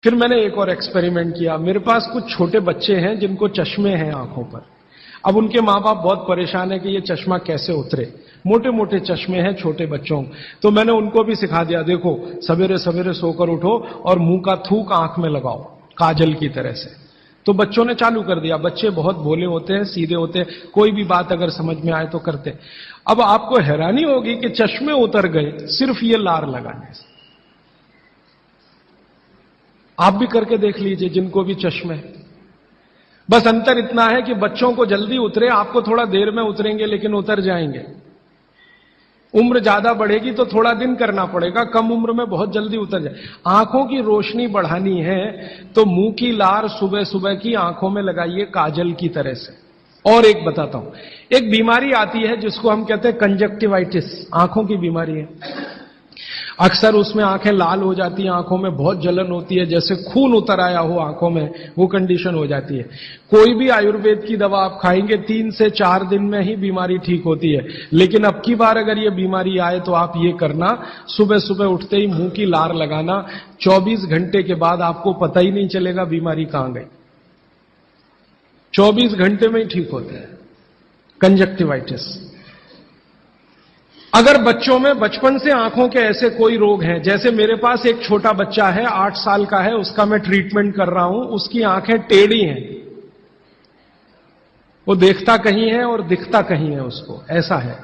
फिर मैंने एक और एक्सपेरिमेंट किया। मेरे पास कुछ छोटे बच्चे हैं जिनको चश्मे हैं आंखों पर। अब उनके मां बाप बहुत परेशान है कि ये चश्मा कैसे उतरे। मोटे मोटे चश्मे हैं छोटे बच्चों। तो मैंने उनको भी सिखा दिया, देखो सवेरे सवेरे सोकर उठो और मुंह का थूक आंख में लगाओ काजल की तरह से। तो बच्चों ने चालू कर दिया। बच्चे बहुत भोले होते हैं, सीधे होते हैं, कोई भी बात अगर समझ में आए तो करते। अब आपको हैरानी होगी कि चश्मे उतर गए सिर्फ ये लार लगाने से। आप भी करके देख लीजिए जिनको भी चश्मे। बस अंतर इतना है कि बच्चों को जल्दी उतरे, आपको थोड़ा देर में उतरेंगे लेकिन उतर जाएंगे। उम्र ज्यादा बढ़ेगी तो थोड़ा दिन करना पड़ेगा, कम उम्र में बहुत जल्दी उतर जाए। आंखों की रोशनी बढ़ानी है तो मुंह की लार सुबह सुबह की आंखों में लगाइए काजल की तरह से। और एक बताता हूं, एक बीमारी आती है जिसको हम कहते हैं कंजक्टिवाइटिस, आंखों की बीमारी है। अक्सर उसमें आंखें लाल हो जाती हैं, आंखों में बहुत जलन होती है, जैसे खून उतर आया हो आंखों में, वो कंडीशन हो जाती है। कोई भी आयुर्वेद की दवा आप खाएंगे 3 से 4 दिन में ही बीमारी ठीक होती है। लेकिन अब की बार अगर ये बीमारी आए तो आप ये करना, सुबह सुबह उठते ही मुंह की लार लगाना। 24 घंटे के बाद आपको पता ही नहीं चलेगा बीमारी कहां गई। 24 घंटे में ही ठीक होता है कंजक्टिवाइटिस। अगर बच्चों में बचपन से आंखों के ऐसे कोई रोग हैं, जैसे मेरे पास एक छोटा बच्चा है 8 साल का है, उसका मैं ट्रीटमेंट कर रहा हूं, उसकी आंखें टेढ़ी हैं, वो देखता कहीं है और दिखता कहीं है, उसको ऐसा है।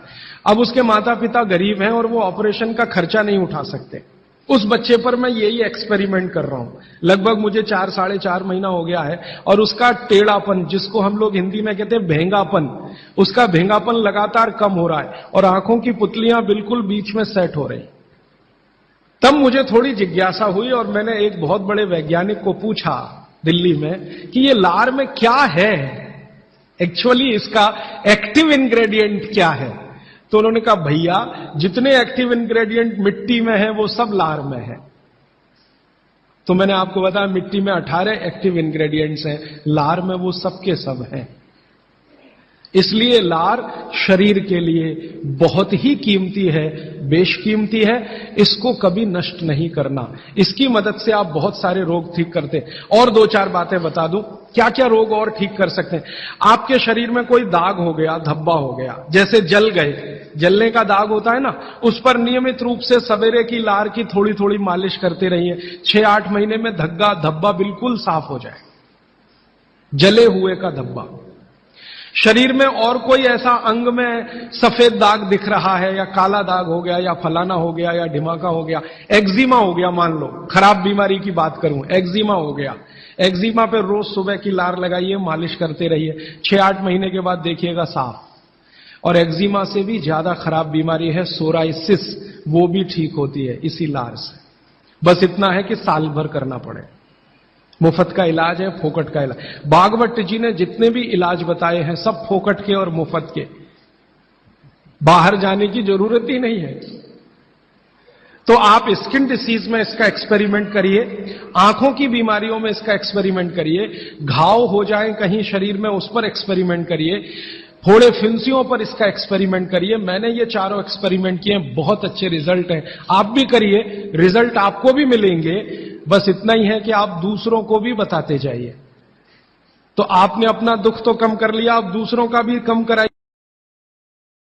अब उसके माता पिता गरीब हैं और वो ऑपरेशन का खर्चा नहीं उठा सकते। उस बच्चे पर मैं यही एक्सपेरिमेंट कर रहा हूं। लगभग मुझे 4 साढ़े 4 महीना हो गया है और उसका टेढ़ापन, जिसको हम लोग हिंदी में कहते हैं भेंगापन, उसका भेंगापन लगातार कम हो रहा है और आंखों की पुतलियां बिल्कुल बीच में सेट हो रही। तब मुझे थोड़ी जिज्ञासा हुई और मैंने एक बहुत बड़े वैज्ञानिक को पूछा दिल्ली में कि ये लार में क्या है, एक्चुअली इसका एक्टिव इंग्रेडिएंट क्या है। तो उन्होंने कहा, भैया जितने एक्टिव इंग्रेडिएंट मिट्टी में है वो सब लार में है। तो मैंने आपको बताया मिट्टी में 18 एक्टिव इंग्रेडिएंट्स हैं, लार में वो सब के सब हैं। इसलिए लार शरीर के लिए बहुत ही कीमती है, बेशकीमती है। इसको कभी नष्ट नहीं करना। इसकी मदद से आप बहुत सारे रोग ठीक करते हैं। और 2-4 बातें बता दूं क्या क्या रोग और ठीक कर सकते हैं। आपके शरीर में कोई दाग हो गया, धब्बा हो गया, जैसे जल गए, जलने का दाग होता है ना, उस पर नियमित रूप से सवेरे की लार की थोड़ी थोड़ी मालिश करते रहिए। 6-8 महीने में धब्बा बिल्कुल साफ हो जाए, जले हुए का धब्बा। शरीर में और कोई ऐसा अंग में सफेद दाग दिख रहा है, या काला दाग हो गया, या फलाना हो गया, या ढिमाका हो गया, एक्जिमा हो गया, मान लो खराब बीमारी की बात करूं, एक्जिमा हो गया, एक्जिमा पे रोज सुबह की लार लगाइए, मालिश करते रहिए, 6-8 महीने के बाद देखिएगा साफ। और एक्जिमा से भी ज्यादा खराब बीमारी है सोराइसिस, वो भी ठीक होती है इसी लार से। बस इतना है कि साल भर करना पड़े। मुफ्त का इलाज है, फोकट का इलाज। भागवत जी ने जितने भी इलाज बताए हैं सब फोकट के और मुफ्त के, बाहर जाने की जरूरत ही नहीं है। तो आप स्किन डिसीज में इसका एक्सपेरिमेंट करिए, आंखों की बीमारियों में इसका एक्सपेरिमेंट करिए, घाव हो जाए कहीं शरीर में उस पर एक्सपेरिमेंट करिए, फोड़े फिंसियों पर इसका एक्सपेरिमेंट करिए। मैंने ये चारों एक्सपेरिमेंट किए, बहुत अच्छे रिजल्ट हैं। आप भी करिए, रिजल्ट आपको भी मिलेंगे। बस इतना ही है कि आप दूसरों को भी बताते जाइए। तो आपने अपना दुख तो कम कर लिया, आप दूसरों का भी कम कराइए।